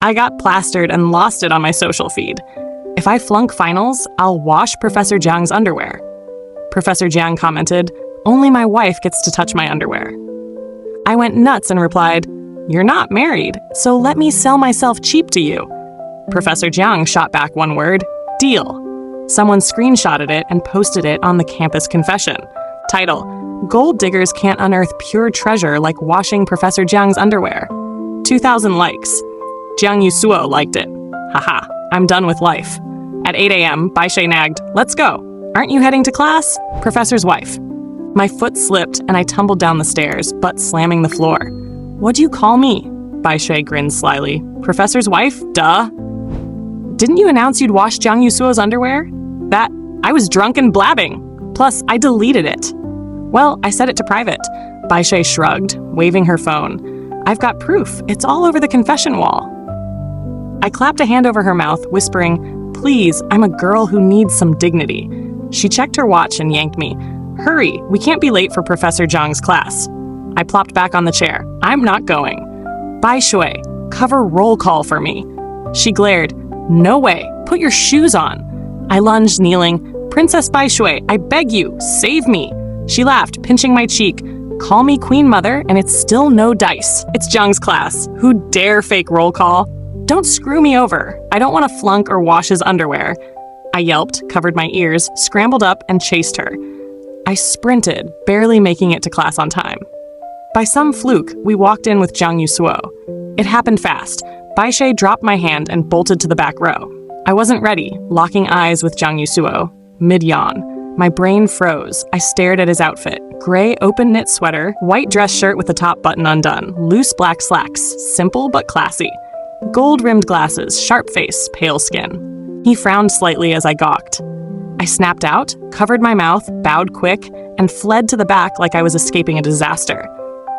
I got plastered and lost it on my social feed. If I flunk finals, I'll wash Professor Jiang's underwear. Professor Jiang commented, "Only my wife gets to touch my underwear." I went nuts and replied, "You're not married, so let me sell myself cheap to you." Professor Jiang shot back one word, "Deal." Someone screenshotted it and posted it on the campus confession. Title, "Gold diggers can't unearth pure treasure like washing Professor Jiang's underwear." 2,000 likes. Jiang Yu Suo liked it. Haha, I'm done with life. At 8 a.m., Baishe nagged, "Let's go. Aren't you heading to class?" Professor's wife. My foot slipped and I tumbled down the stairs, butt slamming the floor. "What'd you call me?" Baishe grinned slyly. "Professor's wife? Duh." "Didn't you announce you'd wash Jiang Yu Suo's underwear?" I was drunk and blabbing. Plus, I deleted it. "Well, I set it to private." Baishe shrugged, waving her phone. "I've got proof. It's all over the confession wall." I clapped a hand over her mouth, whispering, "Please, I'm a girl who needs some dignity." She checked her watch and yanked me. "Hurry, we can't be late for Professor Jiang's class." I plopped back on the chair. "I'm not going." "Bai Shui, cover roll call for me." She glared. "No way, put your shoes on." I lunged, kneeling. "Princess Bai Shui, I beg you, save me." She laughed, pinching my cheek. "Call me Queen Mother, and it's still no dice. It's Jiang's class. Who dare fake roll call? Don't screw me over. I don't want to flunk or wash his underwear." I yelped, covered my ears, scrambled up, and chased her. I sprinted, barely making it to class on time. By some fluke, we walked in with Jiang Yu Suo. It happened fast. Baishe dropped my hand and bolted to the back row. I wasn't ready, locking eyes with Jiang Yu Suo. Mid-yawn. My brain froze. I stared at his outfit. Gray open-knit sweater, white dress shirt with the top button undone, loose black slacks, simple but classy. Gold-rimmed glasses, sharp face, pale skin. He frowned slightly as I gawked. I snapped out, covered my mouth, bowed quick, and fled to the back like I was escaping a disaster.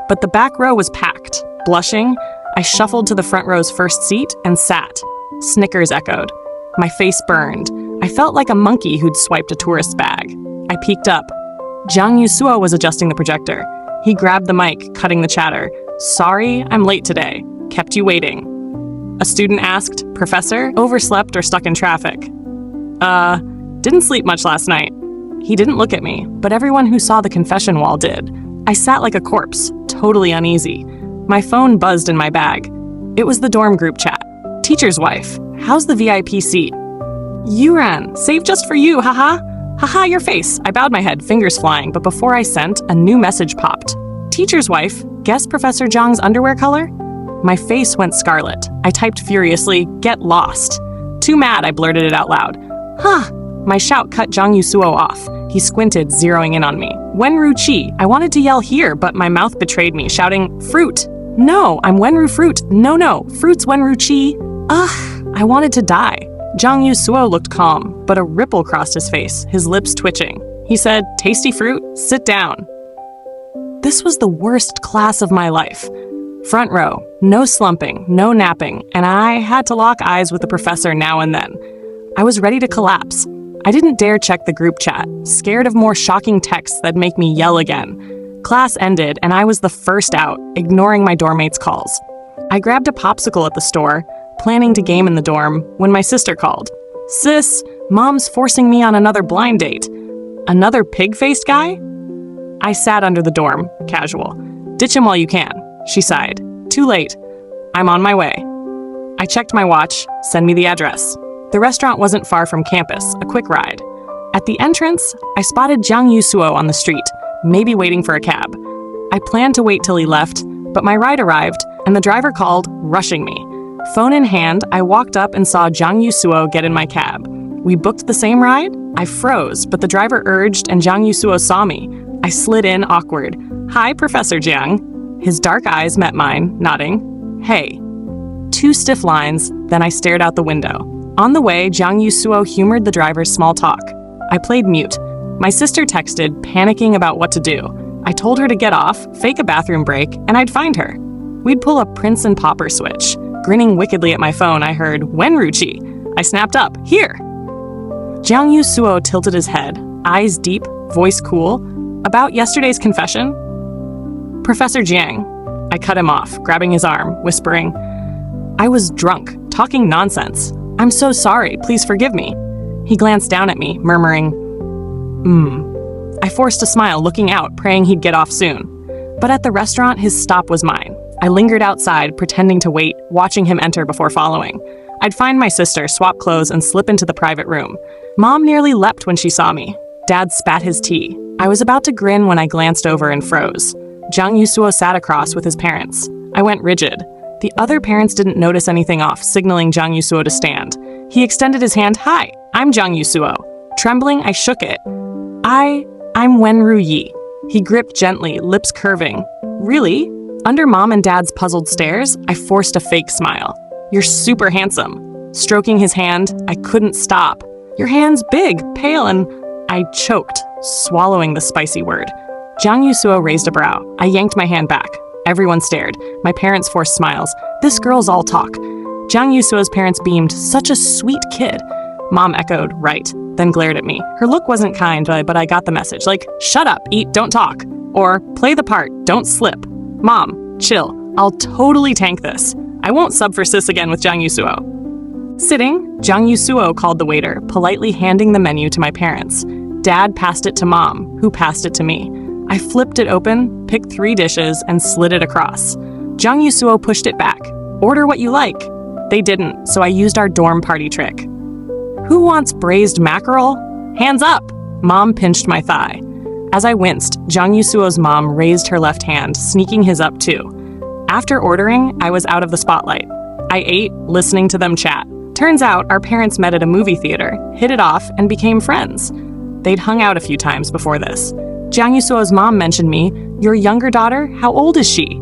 But the back row was packed. Blushing, I shuffled to the front row's first seat and sat. Snickers echoed. My face burned. I felt like a monkey who'd swiped a tourist bag. I peeked up. Jiang Yu Suo was adjusting the projector. He grabbed the mic, cutting the chatter. "Sorry, I'm late today. Kept you waiting." A student asked, "Professor, overslept or stuck in traffic?" Didn't sleep much last night." He didn't look at me, but everyone who saw the confession wall did. I sat like a corpse, totally uneasy. My phone buzzed in my bag. It was the dorm group chat. "Teacher's wife, how's the VIP seat?" "Yuran, saved just for you, haha." "Haha, your face." I bowed my head, fingers flying, but before I sent, a new message popped. "Teacher's wife, guess Professor Jiang's underwear color?" My face went scarlet. I typed furiously, "Get lost." Too mad, I blurted it out loud. "Huh." My shout cut Jiang Yu Suo off. He squinted, zeroing in on me. "Wenru Chi." I wanted to yell here, but my mouth betrayed me, shouting, "Fruit." "No, I'm Wenru Fruit." No, fruit's Wenru Chi." Ugh, I wanted to die. Jiang Yu Suo looked calm, but a ripple crossed his face, his lips twitching. He said, "Tasty fruit? Sit down." This was the worst class of my life. Front row, no slumping, no napping, and I had to lock eyes with the professor now and then. I was ready to collapse. I didn't dare check the group chat, scared of more shocking texts that'd make me yell again. Class ended, and I was the first out, ignoring my dorm mates' calls. I grabbed a popsicle at the store, planning to game in the dorm, when my sister called. "Sis, Mom's forcing me on another blind date." "Another pig-faced guy?" I sat under the dorm, casual. "Ditch him while you can," she sighed. "Too late. I'm on my way." I checked my watch. Send me the address. The restaurant wasn't far from campus, a quick ride. At the entrance, I spotted Jiang Yu Suo on the street, maybe waiting for a cab. I planned to wait till he left, but my ride arrived, and the driver called, rushing me. Phone in hand, I walked up and saw Jiang Yu Suo get in my cab. We booked the same ride? I froze, but the driver urged, and Jiang Yu Suo saw me. I slid in, awkward. "Hi, Professor Jiang." His dark eyes met mine, nodding. "Hey." 2 stiff lines, then I stared out the window. On the way, Jiang Yu Suo humored the driver's small talk. I played mute. My sister texted, panicking about what to do. I told her to get off, fake a bathroom break, and I'd find her. We'd pull a Prince and Pauper switch. Grinning wickedly at my phone, I heard, "Wenru Chi." I snapped up, "Here!" Jiang Yu Suo tilted his head, eyes deep, voice cool. "About yesterday's confession?" "Professor Jiang." I cut him off, grabbing his arm, whispering, "I was drunk. talking nonsense. I'm so sorry, please forgive me. He glanced down at me, murmuring, I forced a smile, looking out, praying he'd get off soon. But at the restaurant, his stop was mine. I lingered outside, pretending to wait, watching him enter before following. I'd find my sister, swap clothes, and slip into the private room. Mom nearly leapt when she saw me. Dad spat his tea. I was about to grin when I glanced over and froze. Jiang Yu Suo sat across with his parents. I went rigid. The other parents didn't notice anything off, signaling Jiang Yu Suo to stand. He extended his hand. Hi, I'm Jiang Yu Suo. Trembling, I shook it. I'm Wenru Yi. He gripped gently, lips curving. Really? Under Mom and Dad's puzzled stares, I forced a fake smile. You're super handsome. Stroking his hand, I couldn't stop. Your hand's big, pale, and I choked, swallowing the spicy word. Jiang Yu Suo raised a brow. I yanked my hand back. Everyone stared. My parents forced smiles. This girl's all talk. Jiang Yu Suo's parents beamed. Such a sweet kid. Mom echoed, right, then glared at me. Her look wasn't kind, but I got the message. Like, shut up, eat, don't talk. Or, play the part, don't slip. Mom, chill. I'll totally tank this. I won't sub for sis again with Jiang Yu Suo. Sitting, Jiang Yu Suo called the waiter, politely handing the menu to my parents. Dad passed it to Mom, who passed it to me. I flipped it open, picked 3 dishes, and slid it across. Jiang Yu Suo pushed it back. Order what you like. They didn't, so I used our dorm party trick. Who wants braised mackerel? Hands up! Mom pinched my thigh. As I winced, Jiang Yu Suo's mom raised her left hand, sneaking his up too. After ordering, I was out of the spotlight. I ate, listening to them chat. Turns out, our parents met at a movie theater, hit it off, and became friends. They'd hung out a few times before this. Jiang Yu Suo's mom mentioned me. Your younger daughter? How old is she?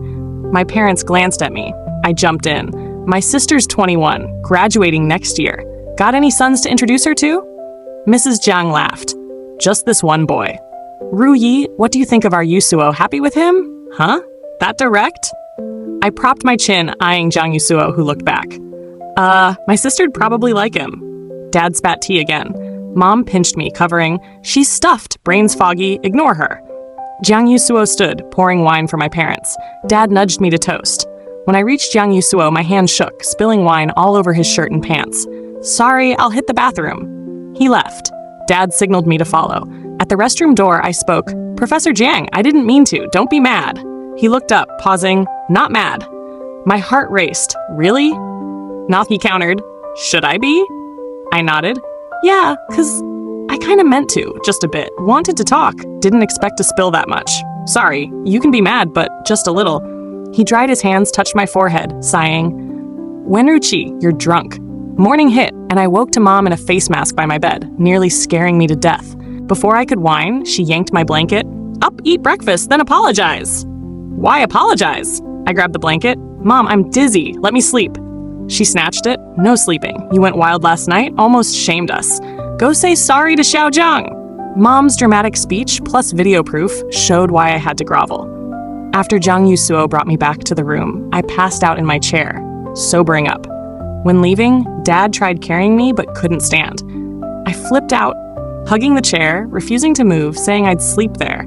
My parents glanced at me. I jumped in. My sister's 21, graduating next year. Got any sons to introduce her to? Mrs. Jiang laughed. Just this one boy. Ru Yi, what do you think of our Yu Suo? Happy with him? Huh? That direct? I propped my chin, eyeing Jiang Yu Suo, who looked back. My sister'd probably like him. Dad spat tea again. Mom pinched me, covering, she's stuffed, brains foggy, ignore her. Jiang Yu Suo stood, pouring wine for my parents. Dad nudged me to toast. When I reached Jiang Yu Suo, my hand shook, spilling wine all over his shirt and pants. Sorry, I'll hit the bathroom. He left. Dad signaled me to follow. At the restroom door, I spoke. Professor Jiang, I didn't mean to. Don't be mad. He looked up, pausing. Not mad. My heart raced. Really? Not, he countered. Should I be? I nodded. Yeah, 'cause I kinda meant to, just a bit. Wanted to talk. Didn't expect to spill that much. Sorry, you can be mad, but just a little. He dried his hands, touched my forehead, sighing. Wenruchi, you're drunk. Morning hit, and I woke to Mom in a face mask by my bed, nearly scaring me to death. Before I could whine, she yanked my blanket. Up, eat breakfast, then apologize. Why apologize? I grabbed the blanket. Mom, I'm dizzy. Let me sleep. She snatched it. No sleeping. You went wild last night, almost shamed us. Go say sorry to Xiaojiang. Mom's dramatic speech, plus video proof, showed why I had to grovel. After Jiang Yu Suo brought me back to the room, I passed out in my chair, sobering up. When leaving, Dad tried carrying me but couldn't stand. I flipped out, hugging the chair, refusing to move, saying I'd sleep there.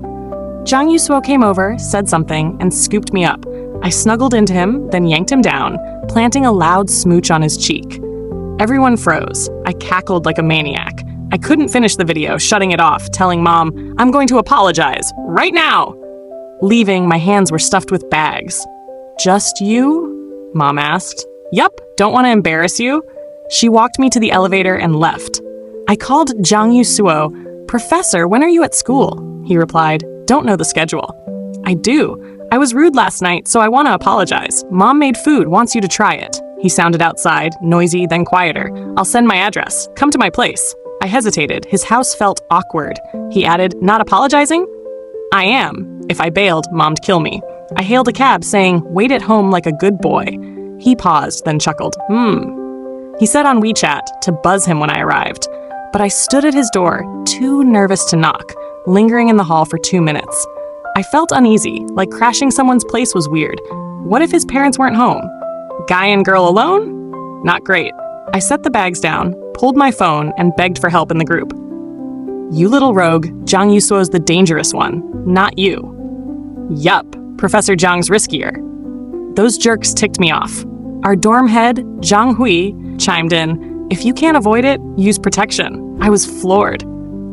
Jiang Yu Suo came over, said something, and scooped me up. I snuggled into him, then yanked him down, planting a loud smooch on his cheek. Everyone froze. I cackled like a maniac. I couldn't finish the video, shutting it off, telling Mom, I'm going to apologize, right now! Leaving, my hands were stuffed with bags. Just you? Mom asked. Yup, don't want to embarrass you. She walked me to the elevator and left. I called Jiang Yu Suo. Professor, when are you at school? He replied, don't know the schedule. I do. I was rude last night, so I want to apologize. Mom made food, wants you to try it. He sounded outside, noisy, then quieter. I'll send my address. Come to my place. I hesitated. His house felt awkward. He added, not apologizing? I am. If I bailed, Mom'd kill me. I hailed a cab, saying, wait at home like a good boy. He paused, then chuckled. He said on WeChat to buzz him when I arrived. But I stood at his door, too nervous to knock, lingering in the hall for 2 minutes. I felt uneasy, like crashing someone's place was weird. What if his parents weren't home? Guy and girl alone? Not great. I set the bags down, pulled my phone, and begged for help in the group. You little rogue, Jiang Yu Suo's the dangerous one, not you. Yup, Professor Jiang's riskier. Those jerks ticked me off. Our dorm head, Zhang Hui, chimed in, "If you can't avoid it, use protection." I was floored.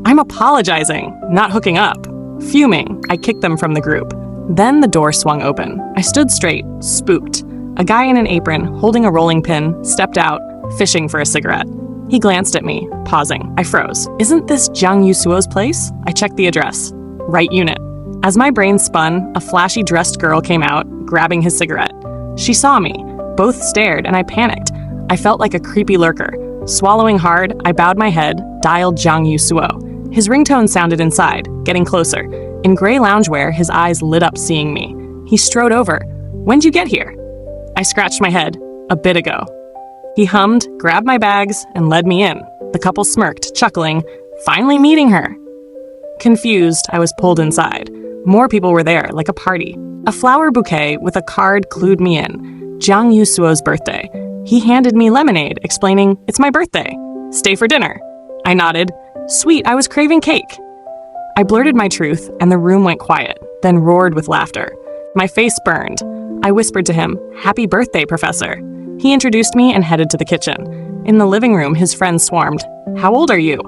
"I'm apologizing, not hooking up." Fuming, I kicked them from the group. Then the door swung open. I stood straight, spooked. A guy in an apron, holding a rolling pin, stepped out, fishing for a cigarette. He glanced at me, pausing. I froze. "Isn't this Jiang Yu Suo's place?" I checked the address. Right unit. As my brain spun, a flashy dressed girl came out, grabbing his cigarette. She saw me. Both stared, and I panicked. I felt like a creepy lurker. Swallowing hard, I bowed my head, dialed Jiang Yu Suo. His ringtone sounded inside, getting closer. In gray loungewear, his eyes lit up seeing me. He strode over. "When'd you get here?" I scratched my head. "A bit ago." He hummed, grabbed my bags, and led me in. The couple smirked, chuckling, "Finally meeting her." Confused, I was pulled inside. More people were there, like a party. A flower bouquet with a card clued me in. Jiang Yu Suo's birthday. He handed me lemonade, explaining, "It's my birthday. Stay for dinner." I nodded. "Sweet, I was craving cake." I blurted my truth, and the room went quiet, then roared with laughter. My face burned. I whispered to him, "Happy birthday, Professor." He introduced me and headed to the kitchen. In the living room, his friends swarmed. "How old are you?"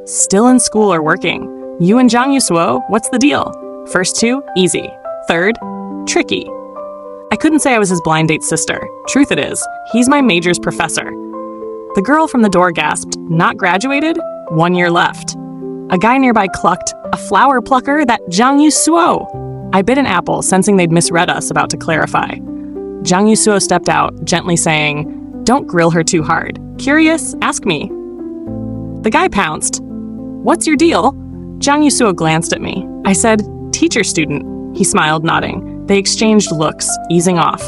"Still in school or working." "You and Jiang Yu Suo, what's the deal?" "First two, easy. Third, tricky." I couldn't say I was his blind date sister. Truth it is, he's my major's professor. The girl from the door gasped, "Not graduated? 1 year left." A guy nearby clucked, "A flower plucker, that Jiang Yu Suo." I bit an apple, sensing they'd misread us, about to clarify. Jiang Yu Suo stepped out, gently saying, "Don't grill her too hard. Curious? Ask me." The guy pounced. "What's your deal?" Jiang Yu Suo glanced at me. I said, "Teacher student." He smiled, nodding. They exchanged looks, easing off.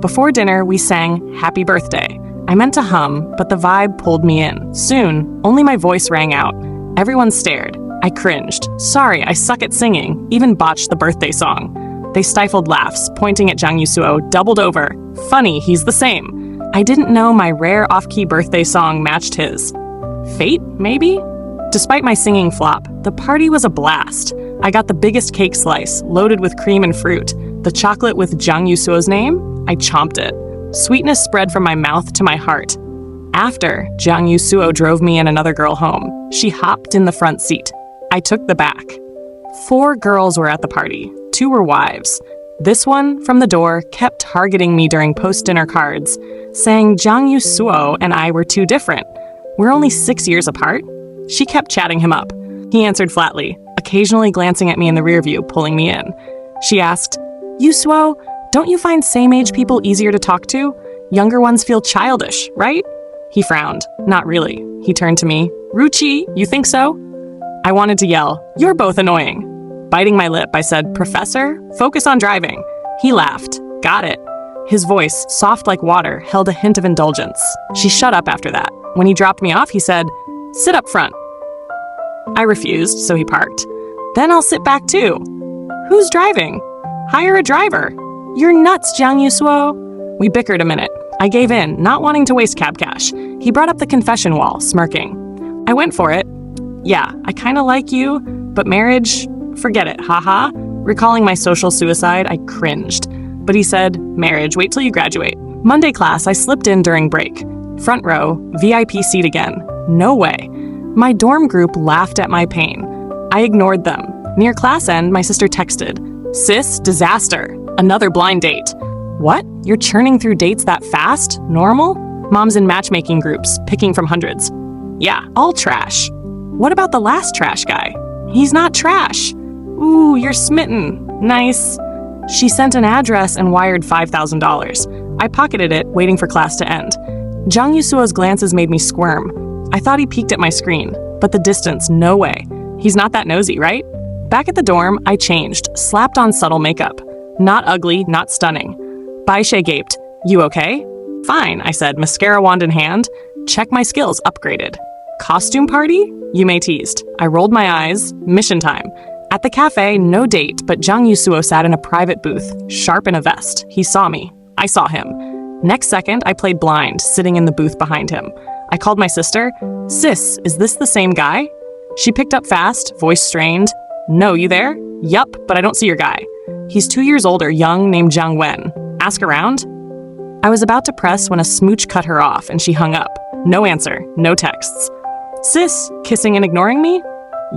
Before dinner, we sang "Happy Birthday." I meant to hum, but the vibe pulled me in. Soon, only my voice rang out. Everyone stared. I cringed. Sorry, I suck at singing, even botched the birthday song. They stifled laughs, pointing at Jiang Yu Suo, doubled over. Funny, he's the same. I didn't know my rare off-key birthday song matched his. Fate, maybe? Despite my singing flop, the party was a blast. I got the biggest cake slice, loaded with cream and fruit. The chocolate with Jiang Yu Suo's name? I chomped it. Sweetness spread from my mouth to my heart. After, Jiang Yu Suo drove me and another girl home. She hopped in the front seat. I took the back. 4 girls were at the party. 2 were wives. This one, from the door, kept targeting me during post-dinner cards, saying Jiang Yu Suo and I were too different. We're only 6 years apart. She kept chatting him up. He answered flatly, occasionally glancing at me in the rear view, pulling me in. She asked, "Yu Suo, don't you find same-age people easier to talk to? Younger ones feel childish, right?" He frowned. Not really. He turned to me. "Ruchi, you think so?" I wanted to yell, "You're both annoying." Biting my lip, I said, "Professor, focus on driving." He laughed. Got it. His voice, soft like water, held a hint of indulgence. She shut up after that. When he dropped me off, he said, "Sit up front." I refused, so he parked. "Then I'll sit back too." "Who's driving?" "Hire a driver." "You're nuts, Jiang Yu Suo." We bickered a minute. I gave in, not wanting to waste cab cash. He brought up the confession wall, smirking. I went for it. "Yeah, I kinda like you, but marriage, forget it, haha." Recalling my social suicide, I cringed. But he said, "Marriage, wait till you graduate." Monday class, I slipped in during break. Front row, VIP seat again. No way. My dorm group laughed at my pain. I ignored them. Near class end, my sister texted, "Sis, disaster. Another blind date." What? You're churning through dates that fast? Normal? Mom's in matchmaking groups, picking from hundreds. Yeah, all trash. What about the last trash guy? He's not trash. Ooh, you're smitten. Nice. She sent an address and wired $5,000. I pocketed it, waiting for class to end. Jiang Yu Suo's glances made me squirm. I thought he peeked at my screen, but the distance, no way. He's not that nosy, right? Back at the dorm, I changed, slapped on subtle makeup. Not ugly, not stunning. Baishe gaped. "You okay?" "Fine," I said, mascara wand in hand. "Check my skills, upgraded." "Costume party?" Yume teased. I rolled my eyes. Mission time. At the cafe, no date, but Jiang Yu Suo sat in a private booth, sharp in a vest. He saw me. I saw him. Next second, I played blind, sitting in the booth behind him. I called my sister. "Sis, is this the same guy?" She picked up fast, voice strained. "No, you there?" "Yup, but I don't see your guy." "He's 2 years older, young, named Jiang Wen. Ask around?" I was about to press when a smooch cut her off and she hung up. No answer, no texts. Sis, kissing and ignoring me?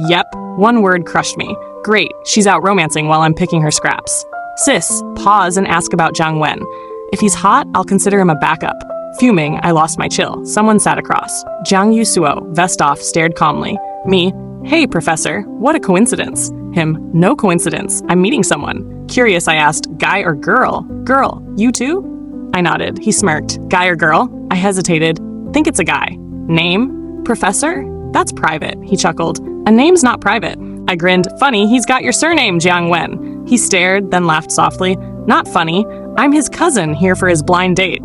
Yep, one word crushed me. Great, she's out romancing while I'm picking her scraps. Sis, pause and ask about Jiang Wen. If he's hot, I'll consider him a backup. Fuming, I lost my chill. Someone sat across. Jiang Yu Suo, vest off, stared calmly. Me, hey, Professor, what a coincidence. Him, no coincidence, I'm meeting someone. Curious, I asked, guy or girl? Girl, you too? I nodded. He smirked. Guy or girl? I hesitated. Think it's a guy. Name? Professor? That's private, he chuckled. A name's not private. I grinned. Funny, he's got your surname, Jiang Wen. He stared, then laughed softly. Not funny. I'm his cousin, here for his blind date.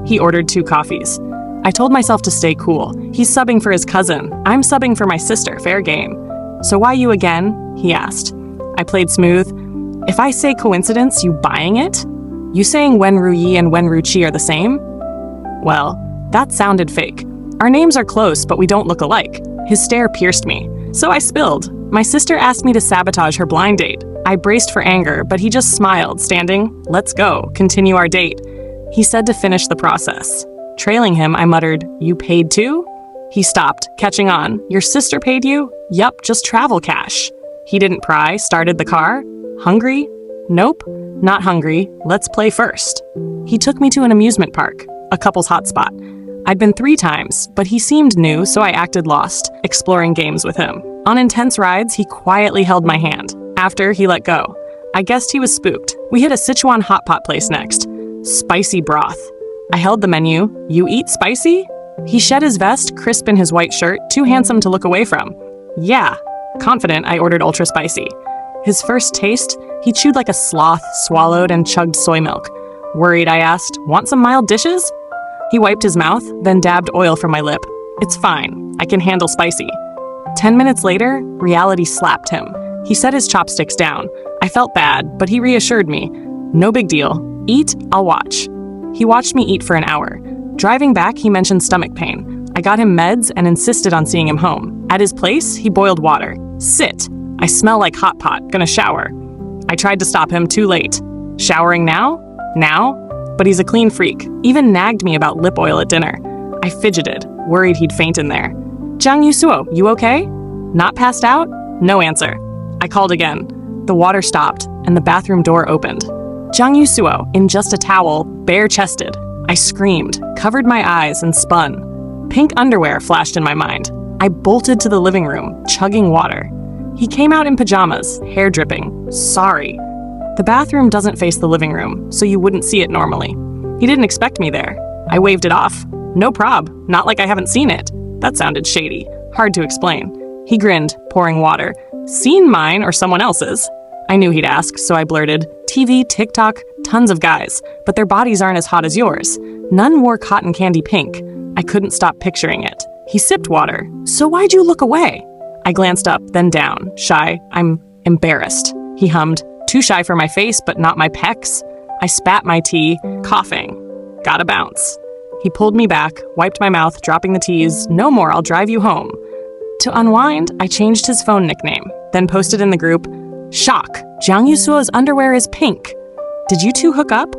He ordered 2 coffees. I told myself to stay cool. He's subbing for his cousin. I'm subbing for my sister. Fair game. So why you again? He asked. I played smooth. If I say coincidence, you buying it? You saying Wen Ruyi and Wen Ruqi are the same? Well, that sounded fake. Our names are close, but we don't look alike. His stare pierced me. So I spilled. My sister asked me to sabotage her blind date. I braced for anger, but he just smiled, standing. Let's go. Continue our date. He said to finish the process. Trailing him, I muttered, you paid too? He stopped, catching on. Your sister paid you? Yup, just travel cash. He didn't pry, started the car. Hungry? Nope, not hungry. Let's play first. He took me to an amusement park, a couple's hotspot. I'd been 3 times, but he seemed new, so I acted lost, exploring games with him. On intense rides, he quietly held my hand. After, he let go. I guessed he was spooked. We hit a Sichuan hot pot place next. Spicy broth. I held the menu. You eat spicy? He shed his vest, crisp in his white shirt, too handsome to look away from. Yeah. Confident, I ordered ultra spicy. His first taste, he chewed like a sloth, swallowed, and chugged soy milk. Worried, I asked, want some mild dishes? He wiped his mouth, then dabbed oil from my lip. It's fine. I can handle spicy. 10 minutes later, reality slapped him. He set his chopsticks down. I felt bad, but he reassured me. No big deal. Eat, I'll watch. He watched me eat for an hour. Driving back, he mentioned stomach pain. I got him meds and insisted on seeing him home. At his place, he boiled water. Sit. I smell like hot pot. Gonna shower. I tried to stop him, too late. Showering now? Now? But he's a clean freak. Even nagged me about lip oil at dinner. I fidgeted, worried he'd faint in there. Jiang Yu Suo, you okay? Not passed out? No answer. I called again. The water stopped, and the bathroom door opened. Jiang Yu Suo, in just a towel, bare-chested. I screamed, covered my eyes, and spun. Pink underwear flashed in my mind. I bolted to the living room, chugging water. He came out in pajamas, hair dripping. Sorry. The bathroom doesn't face the living room, so you wouldn't see it normally. He didn't expect me there. I waved it off. No prob, not like I haven't seen it. That sounded shady. Hard to explain. He grinned, pouring water. Seen mine or someone else's? I knew he'd ask, so I blurted, TV, TikTok, tons of guys, but their bodies aren't as hot as yours. None wore cotton candy pink. I couldn't stop picturing it. He sipped water. So why'd you look away? I glanced up, then down, shy. I'm embarrassed. He hummed, too shy for my face, but not my pecs. I spat my tea, coughing. Gotta bounce. He pulled me back, wiped my mouth, dropping the tease. No more, I'll drive you home. To unwind, I changed his phone nickname, then posted in the group, Shock! Jiang Yu Suo's underwear is pink. Did you two hook up?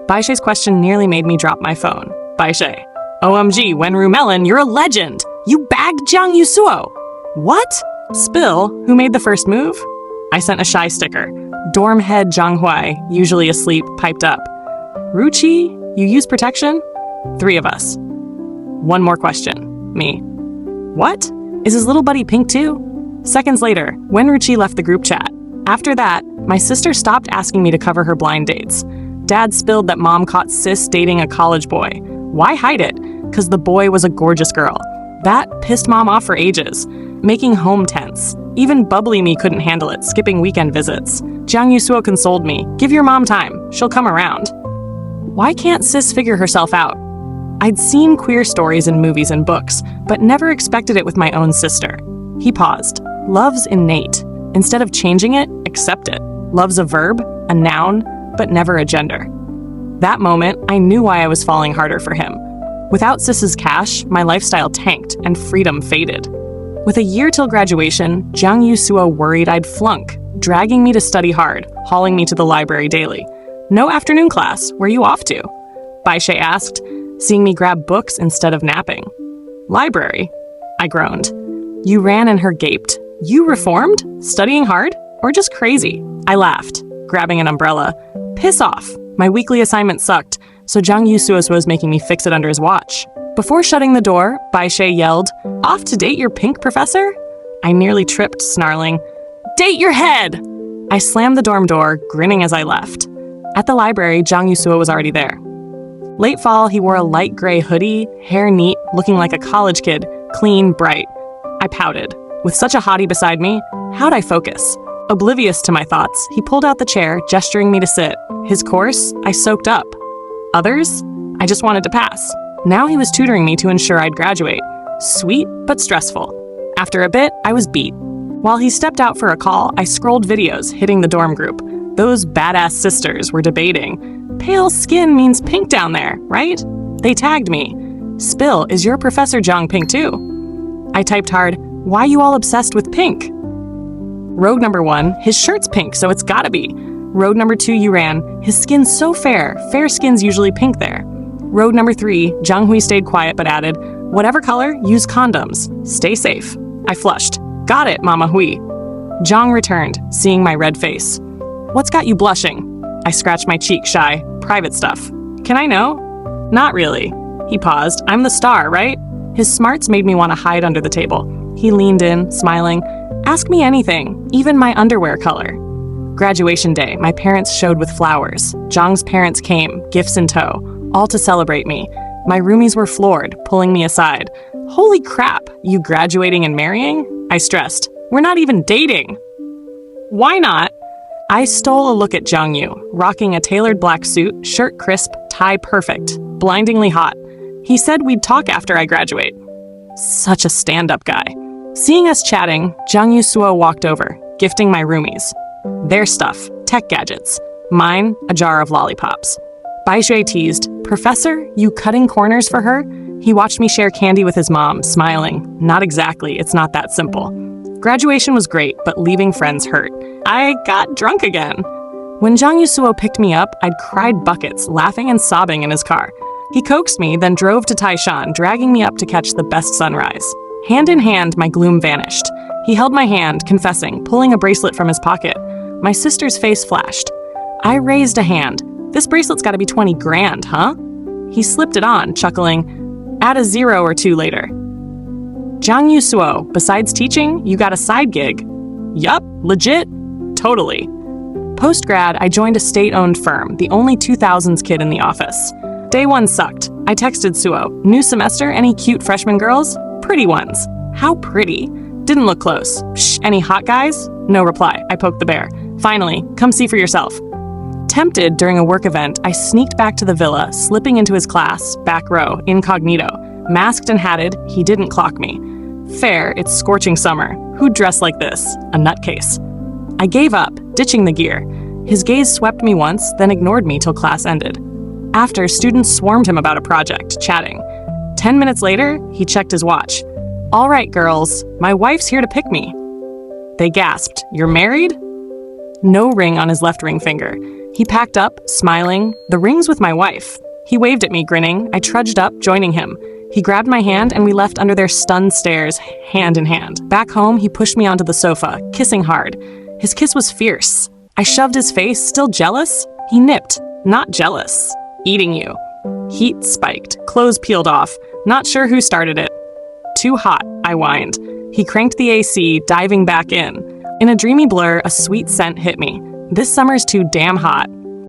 Baishe's question nearly made me drop my phone. Baishe, OMG, Wenru Melon, you're a legend! You bagged Jiang Yu Suo! What? Spill, who made the first move? I sent a shy sticker. Dorm head Zhang Huai, usually asleep, piped up. Ruchi, you use protection? 3 of us. One more question. Me. What? Is his little buddy pink too? Seconds later, when Ruchi left the group chat. After that, my sister stopped asking me to cover her blind dates. Dad spilled that mom caught sis dating a college boy. Why hide it? 'Cause the boy was a gorgeous girl. That pissed mom off for ages, making home tense. Even bubbly me couldn't handle it, skipping weekend visits. Jiang Yu Suo consoled me. Give your mom time. She'll come around. Why can't sis figure herself out? I'd seen queer stories in movies and books, but never expected it with my own sister. He paused. Love's innate. Instead of changing it, accept it. Love's a verb, a noun, but never a gender. That moment, I knew why I was falling harder for him. Without sis's cash, my lifestyle tanked and freedom faded. With a year till graduation, Jiang Yu Suo worried I'd flunk, dragging me to study hard, hauling me to the library daily. No afternoon class, where you off to? Baishe asked, seeing me grab books instead of napping. Library, I groaned. Yu ran and her gaped. You reformed? Studying hard? Or just crazy? I laughed, grabbing an umbrella. Piss off. My weekly assignment sucked, so Jiang Yu Suo was making me fix it under his watch. Before shutting the door, Baishe yelled, Off to date your pink professor? I nearly tripped, snarling, Date your head! I slammed the dorm door, grinning as I left. At the library, Jiang Yu Suo was already there. Late fall, he wore a light gray hoodie, hair neat, looking like a college kid, clean, bright. I pouted. With such a hottie beside me, how'd I focus? Oblivious to my thoughts, he pulled out the chair, gesturing me to sit. His course, I soaked up. Others, I just wanted to pass. Now he was tutoring me to ensure I'd graduate. Sweet, but stressful. After a bit, I was beat. While he stepped out for a call, I scrolled videos, hitting the dorm group. Those badass sisters were debating. Pale skin means pink down there, right? They tagged me. Spill, is your Professor Jiang pink too? I typed hard, why you all obsessed with pink? Rogue number 1, his shirt's pink, so it's gotta be. Rogue number 2, you ran, his skin's so fair. Fair skin's usually pink there. Rogue number 3, Jiang Hui stayed quiet but added, whatever color, use condoms. Stay safe. I flushed. Got it, Mama Hui. Jiang returned, seeing my red face. What's got you blushing? I scratched my cheek, shy. Private stuff. Can I know? Not really. He paused. I'm the star, right? His smarts made me want to hide under the table. He leaned in, smiling. Ask me anything, even my underwear color. Graduation day, my parents showed with flowers. Jiang's parents came, gifts in tow, all to celebrate me. My roomies were floored, pulling me aside. Holy crap, you graduating and marrying? I stressed. We're not even dating. Why not? I stole a look at Jiang Yu, rocking a tailored black suit, shirt crisp, tie perfect, blindingly hot. He said we'd talk after I graduate. Such a stand-up guy. Seeing us chatting, Jiang Yu Suo walked over, gifting my roomies. Their stuff, tech gadgets. Mine, a jar of lollipops. Baishui teased, Professor, you cutting corners for her? He watched me share candy with his mom, smiling. Not exactly, it's not that simple. Graduation was great, but leaving friends hurt. I got drunk again. When Jiang Yu Suo picked me up, I'd cried buckets, laughing and sobbing in his car. He coaxed me, then drove to Taishan, dragging me up to catch the best sunrise. Hand in hand, my gloom vanished. He held my hand, confessing, pulling a bracelet from his pocket. My sister's face flashed. I raised a hand. This bracelet's gotta be 20 grand, huh? He slipped it on, chuckling. Add a 0 or 2 later. Jiang Yu Suo, besides teaching, you got a side gig. Yup, legit. Totally. Post-grad, I joined a state-owned firm, the only 2000s kid in the office. Day 1 sucked. I texted Suo, new semester, any cute freshman girls? Pretty ones. How pretty. Didn't look close. Shh, any hot guys? No reply. I poked the bear. Finally, come see for yourself. Tempted during a work event, I sneaked back to the villa, slipping into his class, back row, incognito. Masked and hatted, he didn't clock me. Fair, it's scorching summer. Who'd dress like this? A nutcase. I gave up, ditching the gear. His gaze swept me once, then ignored me till class ended. After, students swarmed him about a project, chatting. 10 minutes later, he checked his watch. All right, girls, my wife's here to pick me. They gasped, you're married? No ring on his left ring finger. He packed up, smiling, the ring's with my wife. He waved at me, grinning. I trudged up, joining him. He grabbed my hand and we left under their stunned stares, hand in hand. Back home, he pushed me onto the sofa, kissing hard. His kiss was fierce. I shoved his face, still jealous. He nipped, not jealous. Eating you. Heat spiked, clothes peeled off. Not sure who started it. Too hot, I whined. He cranked the AC, diving back in. In a dreamy blur, a sweet scent hit me. This summer's too damn hot.